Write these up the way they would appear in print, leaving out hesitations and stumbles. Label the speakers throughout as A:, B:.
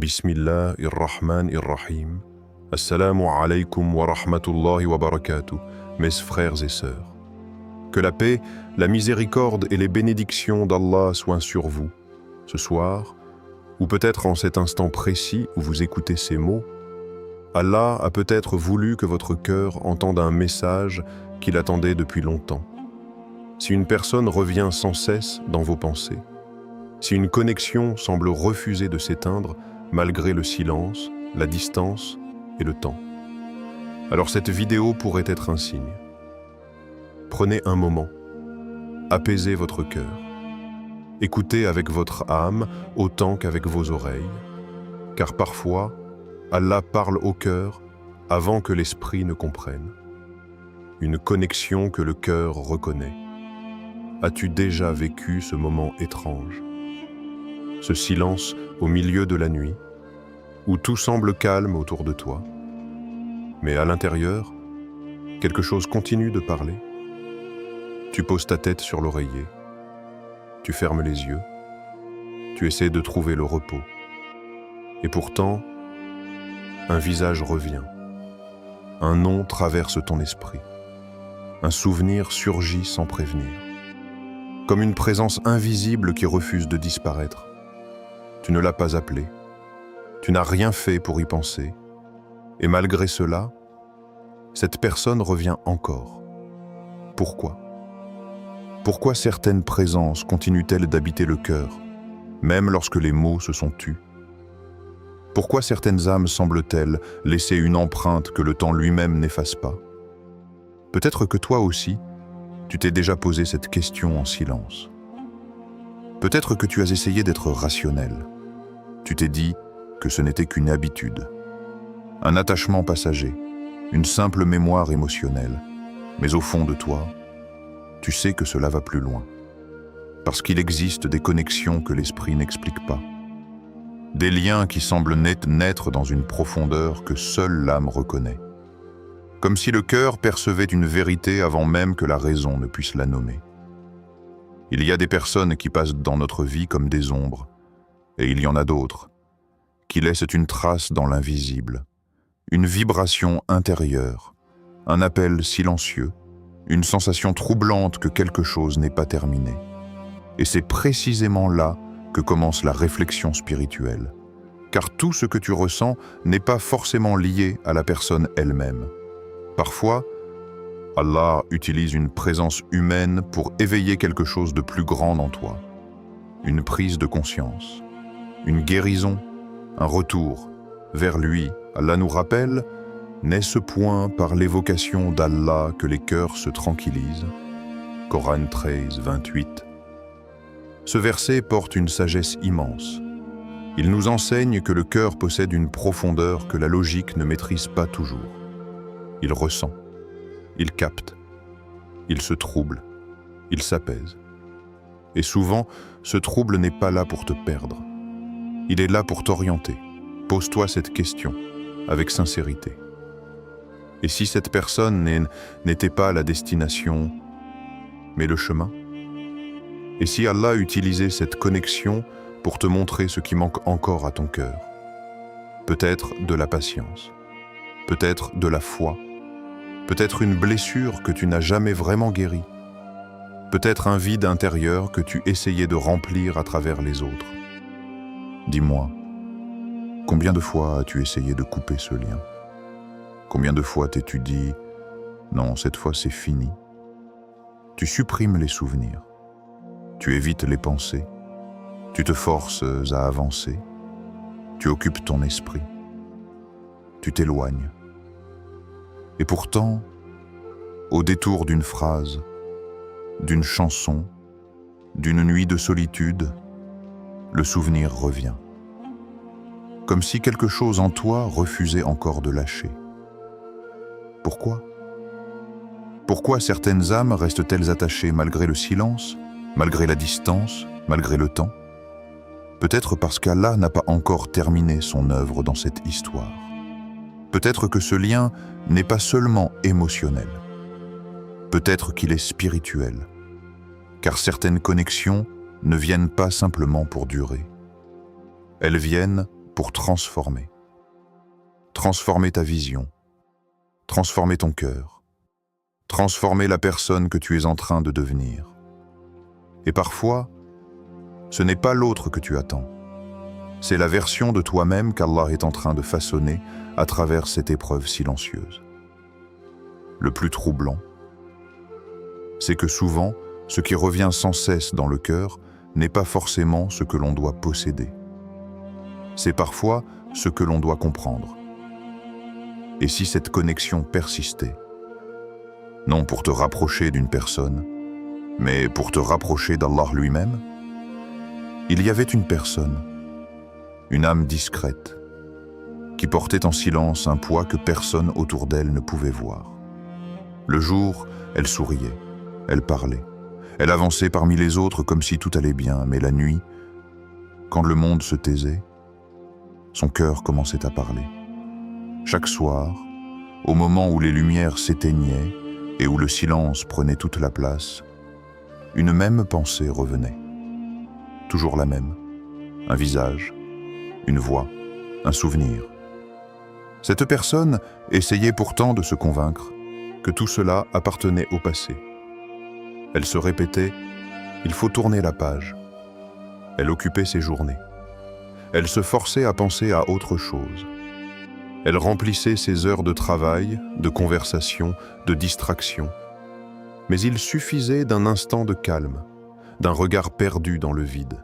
A: Bismillahirrahmanirrahim. Assalamu alaikum wa rahmatullahi wa barakatuh, mes frères et sœurs. Que la paix, la miséricorde et les bénédictions d'Allah soient sur vous, ce soir, ou peut-être en cet instant précis où vous écoutez ces mots. Allah a peut-être voulu que votre cœur entende un message qu'il attendait depuis longtemps. Si une personne revient sans cesse dans vos pensées, si une connexion semble refuser de s'éteindre malgré le silence, la distance et le temps, alors cette vidéo pourrait être un signe. Prenez un moment, apaisez votre cœur, écoutez avec votre âme autant qu'avec vos oreilles, car parfois, Allah parle au cœur avant que l'esprit ne comprenne. Une connexion que le cœur reconnaît. As-tu déjà vécu ce moment étrange? Ce silence au milieu de la nuit, où tout semble calme autour de toi, mais à l'intérieur, quelque chose continue de parler. Tu poses ta tête sur l'oreiller, tu fermes les yeux, tu essaies de trouver le repos. Et pourtant, un visage revient, un nom traverse ton esprit, un souvenir surgit sans prévenir, comme une présence invisible qui refuse de disparaître. Tu ne l'as pas appelé, tu n'as rien fait pour y penser, et malgré cela, cette personne revient encore. Pourquoi? Pourquoi certaines présences continuent-elles d'habiter le cœur, même lorsque les mots se sont tus? Pourquoi certaines âmes semblent-elles laisser une empreinte que le temps lui-même n'efface pas? Peut-être que toi aussi, tu t'es déjà posé cette question en silence. Peut-être que tu as essayé d'être rationnel. Tu t'es dit que ce n'était qu'une habitude, un attachement passager, une simple mémoire émotionnelle. Mais au fond de toi, tu sais que cela va plus loin. Parce qu'il existe des connexions que l'esprit n'explique pas. Des liens qui semblent naître dans une profondeur que seule l'âme reconnaît. Comme si le cœur percevait une vérité avant même que la raison ne puisse la nommer. Il y a des personnes qui passent dans notre vie comme des ombres, et il y en a d'autres qui laissent une trace dans l'invisible, une vibration intérieure, un appel silencieux, une sensation troublante que quelque chose n'est pas terminé. Et c'est précisément là que commence la réflexion spirituelle, car tout ce que tu ressens n'est pas forcément lié à la personne elle-même. Parfois, Allah utilise une présence humaine pour éveiller quelque chose de plus grand en toi. Une prise de conscience, une guérison, un retour vers lui. Allah nous rappelle, n'est-ce point par l'évocation d'Allah que les cœurs se tranquillisent? Coran 13, 28. Ce verset porte une sagesse immense. Il nous enseigne que le cœur possède une profondeur que la logique ne maîtrise pas toujours. Il ressent, il capte, il se trouble, il s'apaise. Et souvent, ce trouble n'est pas là pour te perdre. Il est là pour t'orienter. Pose-toi cette question, avec sincérité. Et si cette personne n'était pas la destination, mais le chemin? Et si Allah utilisait cette connexion pour te montrer ce qui manque encore à ton cœur? Peut-être de la patience, peut-être de la foi, peut-être une blessure que tu n'as jamais vraiment guérie, peut-être un vide intérieur que tu essayais de remplir à travers les autres. Dis-moi, combien de fois as-tu essayé de couper ce lien? Combien de fois t'es-tu dit « Non, cette fois c'est fini ». Tu supprimes les souvenirs, tu évites les pensées, tu te forces à avancer, tu occupes ton esprit, tu t'éloignes. Et pourtant, au détour d'une phrase, d'une chanson, d'une nuit de solitude, le souvenir revient. Comme si quelque chose en toi refusait encore de lâcher. Pourquoi? Pourquoi certaines âmes restent-elles attachées malgré le silence, malgré la distance, malgré le temps? Peut-être parce qu'Allah n'a pas encore terminé son œuvre dans cette histoire. Peut-être que ce lien n'est pas seulement émotionnel. Peut-être qu'il est spirituel, car certaines connexions ne viennent pas simplement pour durer. Elles viennent
B: pour transformer. Transformer ta vision, transformer ton cœur, transformer la personne que tu es en train de devenir. Et parfois, ce n'est pas l'autre que tu attends. C'est la version de toi-même qu'Allah est en train de façonner à travers cette épreuve silencieuse. Le plus troublant, c'est que souvent, ce qui revient sans cesse dans le cœur n'est pas forcément ce que l'on doit posséder. C'est parfois ce que l'on doit comprendre. Et si cette connexion persistait, non pour te rapprocher d'une personne, mais pour te rapprocher d'Allah lui-même, il y avait une personne, une âme discrète, qui portait en silence un poids que personne autour d'elle ne pouvait voir. Le jour, elle souriait, elle parlait, elle avançait parmi les autres comme si tout allait bien, mais la nuit, quand le monde se taisait, son cœur commençait à parler. Chaque soir, au moment où les lumières s'éteignaient et où le silence prenait toute la place, une même pensée revenait. Toujours la même, un visage, une voix, un souvenir. Cette personne essayait pourtant de se convaincre que tout cela appartenait au passé. Elle se répétait « il faut tourner la page ». Elle occupait ses journées. Elle se forçait à penser à autre chose. Elle remplissait ses heures de travail, de conversation, de distraction. Mais il suffisait d'un instant de calme, d'un regard perdu dans le vide,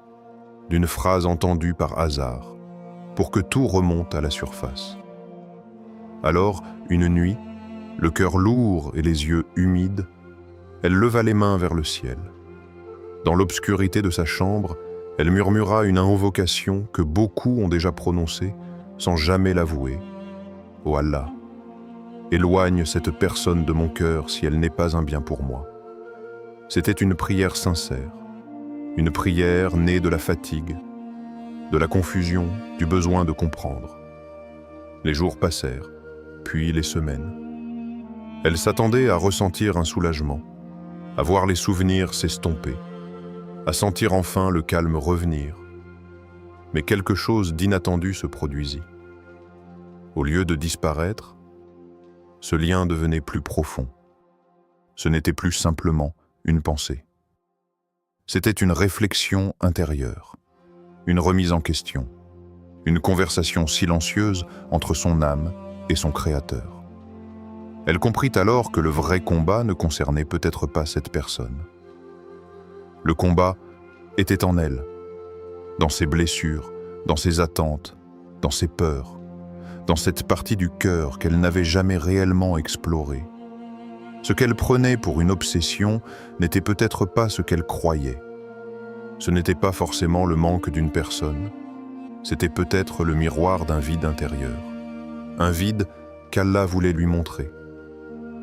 B: d'une phrase entendue par hasard, pour que tout remonte à la surface. Alors, une nuit, le cœur lourd et les yeux humides, elle leva les mains vers le ciel. Dans l'obscurité de sa chambre, elle murmura une invocation que beaucoup ont déjà prononcée sans jamais l'avouer. « Ô Allah, éloigne cette personne de mon cœur si elle n'est pas un bien pour moi. » C'était une prière sincère, une prière née de la fatigue, de la confusion, du besoin de comprendre. Les jours passèrent, puis les semaines. Elle s'attendait à ressentir un soulagement, à voir les souvenirs s'estomper, à sentir enfin le calme revenir. Mais quelque chose d'inattendu se produisit. Au lieu de disparaître, ce lien devenait plus profond. Ce n'était plus simplement une pensée. C'était une réflexion intérieure, une remise en question, une conversation silencieuse entre son âme et son Créateur. Elle comprit alors que le vrai combat ne concernait peut-être pas cette personne. Le combat était en elle, dans ses blessures, dans ses attentes, dans ses peurs, dans cette partie du cœur qu'elle n'avait jamais réellement explorée. Ce qu'elle prenait pour une obsession n'était peut-être pas ce qu'elle croyait. Ce n'était pas forcément le manque d'une personne, c'était peut-être le miroir d'un vide intérieur. Un vide qu'Allah voulait lui montrer.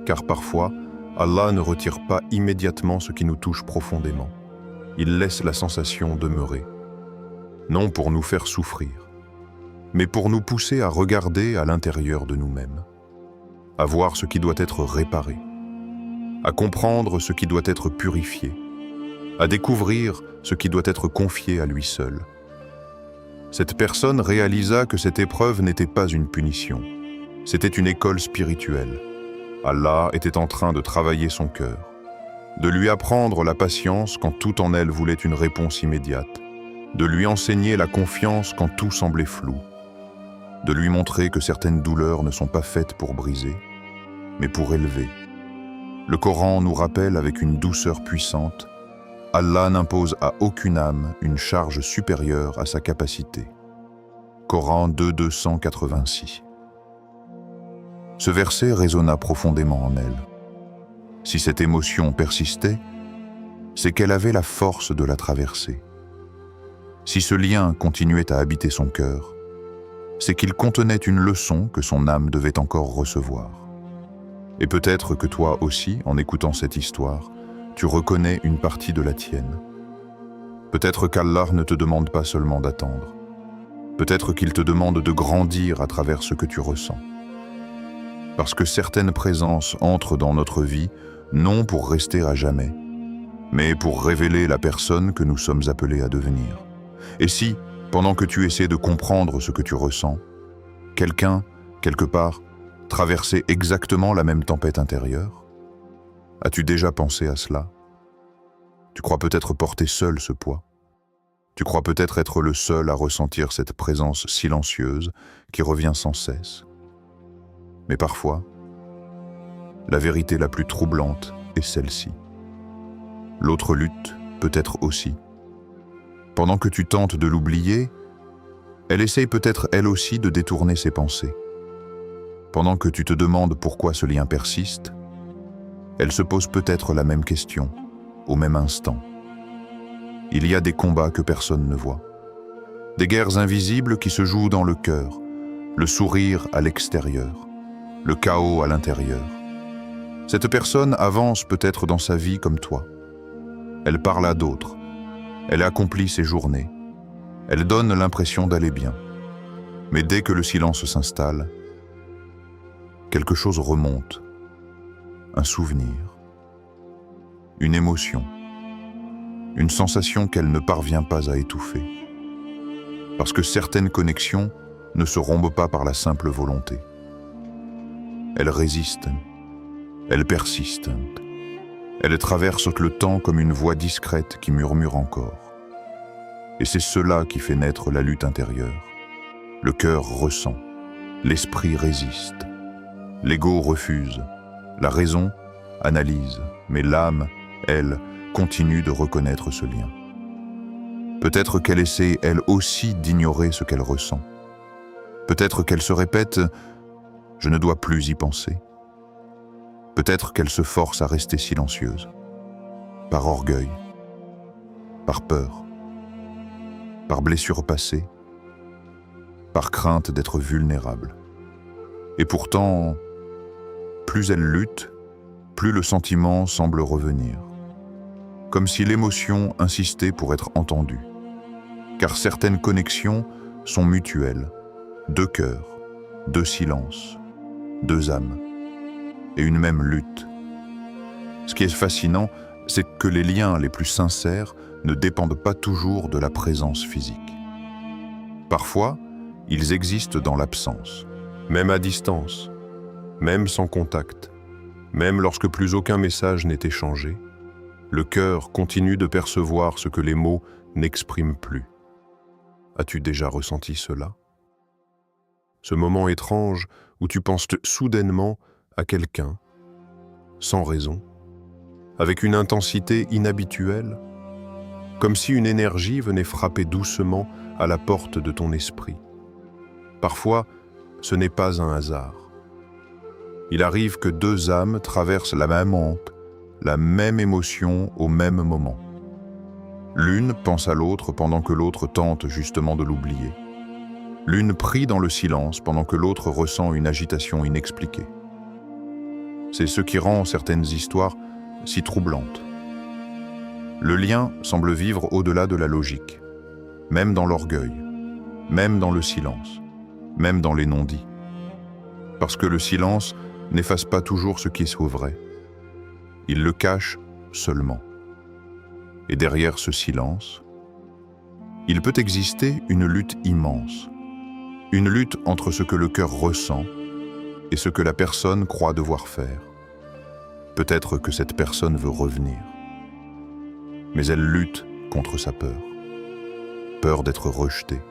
B: Car parfois, Allah ne retire pas immédiatement ce qui nous touche profondément. Il laisse la sensation demeurer. Non pour nous faire souffrir, mais pour nous pousser à regarder à l'intérieur de nous-mêmes, à voir ce qui doit être réparé, à comprendre ce qui doit être purifié, à découvrir ce qui doit être confié à lui seul. Cette personne réalisa que cette épreuve n'était pas une punition, c'était une école spirituelle. Allah était en train de travailler son cœur, de lui apprendre la patience quand tout en elle voulait une réponse immédiate, de lui enseigner la confiance quand tout semblait flou, de lui montrer que certaines douleurs ne sont pas faites pour briser, mais pour élever. Le Coran nous rappelle avec une douceur puissante, Allah n'impose à aucune âme une charge supérieure à sa capacité. Coran 2:286. Ce verset résonna profondément en elle. Si cette émotion persistait, c'est qu'elle avait la force de la traverser. Si ce lien continuait à habiter son cœur, c'est qu'il contenait une leçon que son âme devait encore recevoir. Et peut-être que toi aussi, en écoutant cette histoire, tu reconnais une partie de la tienne. Peut-être qu'Allah ne te demande pas seulement d'attendre. Peut-être qu'il te demande de grandir à travers ce que tu ressens. Parce que certaines présences entrent dans notre vie, non pour rester à jamais, mais pour révéler la personne que nous sommes appelés à devenir. Et si, Pendant que tu essaies de comprendre ce que tu ressens, quelqu'un, quelque part, traversait exactement la même tempête intérieure? As-tu déjà pensé à cela? Tu crois peut-être porter seul ce poids. Tu crois peut-être être le seul à ressentir cette présence silencieuse qui revient sans cesse. Mais parfois, la vérité la plus troublante est celle-ci. L'autre lutte peut-être aussi. Pendant que tu tentes de l'oublier, elle essaye peut-être elle aussi de détourner ses pensées. Pendant que tu te demandes pourquoi ce lien persiste, elle se pose peut-être la même question, au même instant. Il y a des combats que personne ne voit. Des guerres invisibles qui se jouent dans le cœur, le sourire à l'extérieur, le chaos à l'intérieur. Cette personne avance peut-être dans sa vie comme toi. Elle parle à d'autres. Elle accomplit ses journées. Elle donne l'impression d'aller bien. Mais dès que le silence s'installe, quelque chose remonte. Un souvenir. Une émotion. Une sensation qu'elle ne parvient pas à étouffer. Parce que certaines connexions ne se rompent pas par la simple volonté. Elles résistent. Elles persistent. Elles traversent le temps comme une voix discrète qui murmure encore. Et c'est cela qui fait naître la lutte intérieure. Le cœur ressent, l'esprit résiste, l'ego refuse, la raison analyse, mais l'âme, elle, continue de reconnaître ce lien. Peut-être qu'elle essaie, elle aussi, d'ignorer ce qu'elle ressent. Peut-être qu'elle se répète « je ne dois plus y penser ». Peut-être qu'elle se force à rester silencieuse, par orgueil, par peur, par blessure passée, par crainte d'être vulnérable. Et pourtant, plus elle lutte, plus le sentiment semble revenir, comme si l'émotion insistait pour être entendue. Car certaines connexions sont mutuelles, deux cœurs, deux silences, deux âmes, et une même lutte. Ce qui est fascinant, c'est que les liens les plus sincères ne dépendent pas toujours de la présence physique. Parfois, ils existent dans l'absence.
A: Même à distance, même sans contact, même lorsque plus aucun message n'est échangé, le cœur continue de percevoir ce que les mots n'expriment plus. As-tu déjà ressenti cela? Ce moment étrange où tu penses soudainement à quelqu'un, sans raison, avec une intensité inhabituelle, comme si une énergie venait frapper doucement à la porte de ton esprit. Parfois, ce n'est pas un hasard. Il arrive que deux âmes traversent la même honte, la même émotion au même moment. L'une pense à l'autre pendant que l'autre tente justement de l'oublier. L'une prie dans le silence pendant que l'autre ressent une agitation inexpliquée. C'est ce qui rend certaines histoires si troublantes. Le lien semble vivre au-delà de la logique, même dans l'orgueil, même dans le silence, même dans les non-dits. Parce que le silence n'efface pas toujours ce qui est vrai. Il le cache seulement. Et derrière ce silence, il peut exister une lutte immense. Une lutte entre ce que le cœur ressent et ce que la personne croit devoir faire. Peut-être que cette personne veut revenir. Mais elle lutte contre sa peur. Peur d'être rejetée.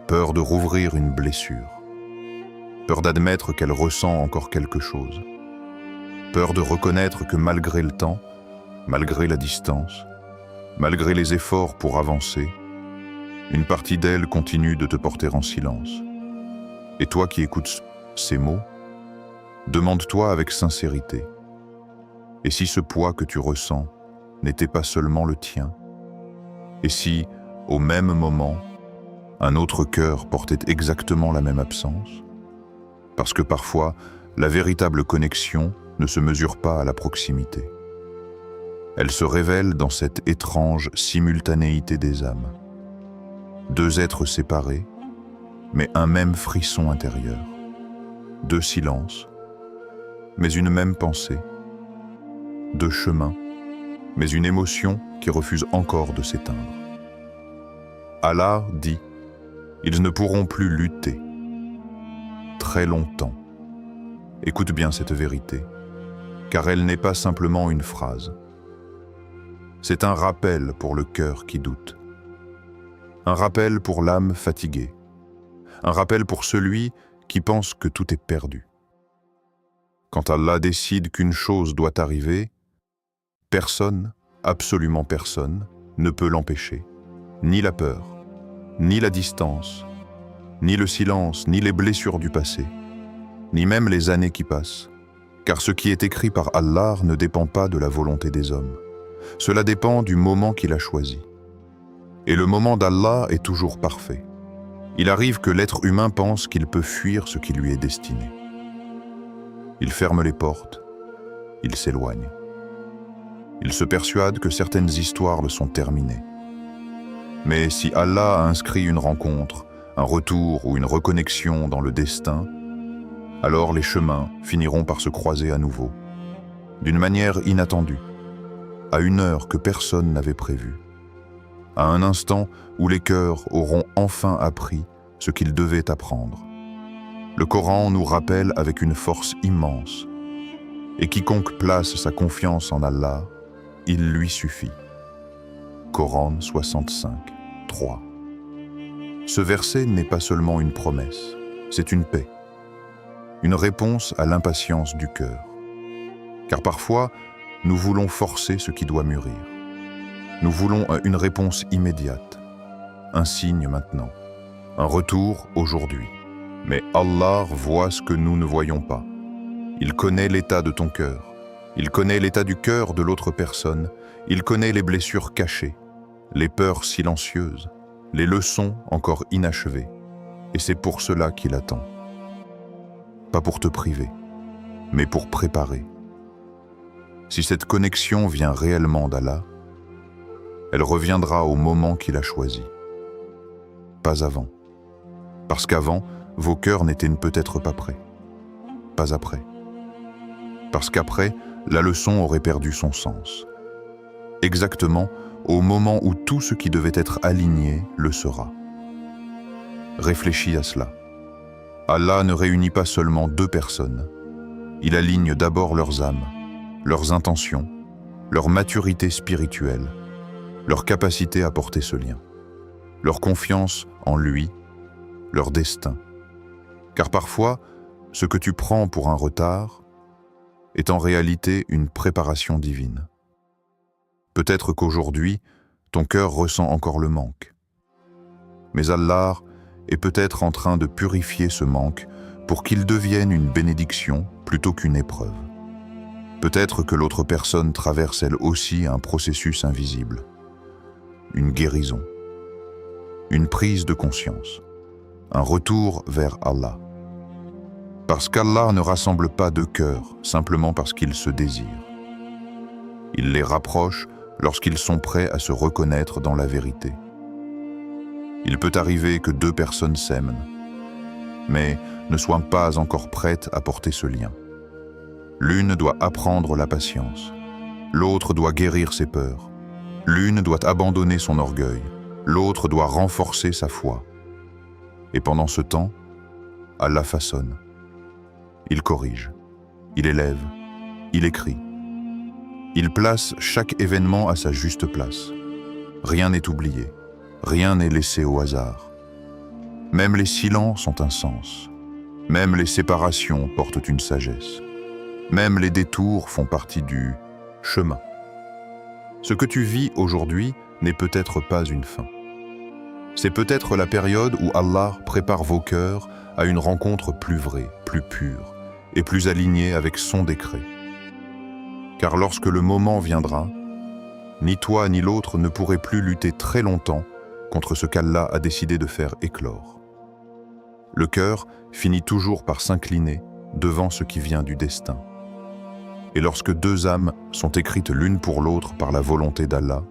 A: Peur de rouvrir une blessure. Peur d'admettre qu'elle ressent encore quelque chose. Peur de reconnaître que malgré le temps, malgré la distance, malgré les efforts pour avancer, une partie d'elle continue de te porter en silence. Et toi qui écoutes ces mots, demande-toi avec sincérité, et si ce poids que tu ressens n'était pas seulement le tien? Et si, au même moment, un autre cœur portait exactement la même absence? Parce que parfois, la véritable connexion ne se mesure pas à la proximité. Elle se révèle dans cette étrange simultanéité des âmes. Deux êtres séparés, mais un même frisson intérieur. Deux silences, mais une même pensée. Deux chemins, mais une émotion qui refuse encore de s'éteindre.
B: Allah dit, ils ne pourront plus lutter très longtemps. Écoute bien cette vérité, car elle n'est pas simplement une phrase. C'est un rappel pour le cœur qui doute. Un rappel pour l'âme fatiguée. Un rappel pour celui qui pense que tout est perdu. Quand Allah décide qu'une chose doit arriver, personne, absolument personne, ne peut l'empêcher. Ni la peur, ni la distance, ni le silence, ni les blessures du passé, ni même les années qui passent. Car ce qui est écrit par Allah ne dépend pas de la volonté des hommes. Cela dépend du moment qu'il a choisi. Et le moment d'Allah est toujours parfait. Il arrive que l'être humain pense qu'il peut fuir ce qui lui est destiné. Il ferme les portes, il s'éloigne. Il se persuade que certaines histoires le sont terminées. Mais si Allah a inscrit une rencontre, un retour ou une reconnexion dans le destin, alors les chemins finiront par se croiser à nouveau, d'une manière inattendue, à une heure que personne n'avait prévue, à un instant où les cœurs auront enfin appris ce qu'ils devaient apprendre. Le Coran nous rappelle avec une force immense, et quiconque place sa confiance en Allah, il lui suffit. Coran 65, 3. Ce verset n'est pas seulement une promesse, c'est une paix, une réponse à l'impatience du cœur. Car parfois, nous voulons forcer ce qui doit mûrir. Nous voulons une réponse immédiate, un signe maintenant, un retour aujourd'hui. Mais Allah voit ce que nous ne voyons pas. Il connaît l'état de ton cœur. Il connaît l'état du cœur de l'autre personne. Il connaît les blessures cachées, les peurs silencieuses, les leçons encore inachevées. Et c'est pour cela qu'il attend. Pas pour te priver, mais pour préparer. Si cette connexion vient réellement d'Allah, elle reviendra au moment qu'il a choisi. Pas avant. Parce qu'avant, vos cœurs n'étaient peut-être pas prêts. Pas après. Parce qu'après, la leçon aurait perdu son sens. Exactement au moment où tout ce qui devait être aligné le sera. Réfléchis à cela. Allah ne réunit pas seulement deux personnes. Il aligne d'abord leurs âmes, leurs intentions, leur maturité spirituelle, leur capacité à porter ce lien, leur confiance en lui, leur destin. Car parfois, ce que tu prends pour un retard est en réalité une préparation divine. Peut-être qu'aujourd'hui, ton cœur ressent encore le manque. Mais Allah est peut-être en train de purifier ce manque pour qu'il devienne une bénédiction plutôt qu'une épreuve. Peut-être que l'autre personne traverse elle aussi un processus invisible, une guérison, une prise de conscience, un retour vers Allah. Parce qu'Allah ne rassemble pas deux cœurs simplement parce qu'ils se désirent. Il les rapproche lorsqu'ils sont prêts à se reconnaître dans la vérité. Il peut arriver que deux personnes s'aiment, mais ne soient pas encore prêtes à porter ce lien. L'une doit apprendre la patience, l'autre doit guérir ses peurs. L'une doit abandonner son orgueil, l'autre doit renforcer sa foi. Et pendant ce temps, Allah façonne. Il corrige, il élève, il écrit. Il place chaque événement à sa juste place. Rien n'est oublié, rien n'est laissé au hasard. Même les silences ont un sens. Même les séparations portent une sagesse. Même les détours font partie du chemin. Ce que tu vis aujourd'hui n'est peut-être pas une fin. C'est peut-être la période où Allah prépare vos cœurs à une rencontre plus vraie, plus pure et plus alignée avec son décret. Car lorsque le moment viendra, ni toi ni l'autre ne pourrez plus lutter très longtemps contre ce qu'Allah a décidé de faire éclore. Le cœur finit toujours par s'incliner devant ce qui vient du destin. Et lorsque deux âmes sont écrites l'une pour l'autre par la volonté d'Allah,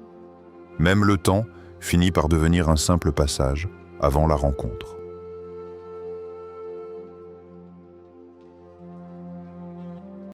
B: même le temps finit par devenir un simple passage avant la rencontre.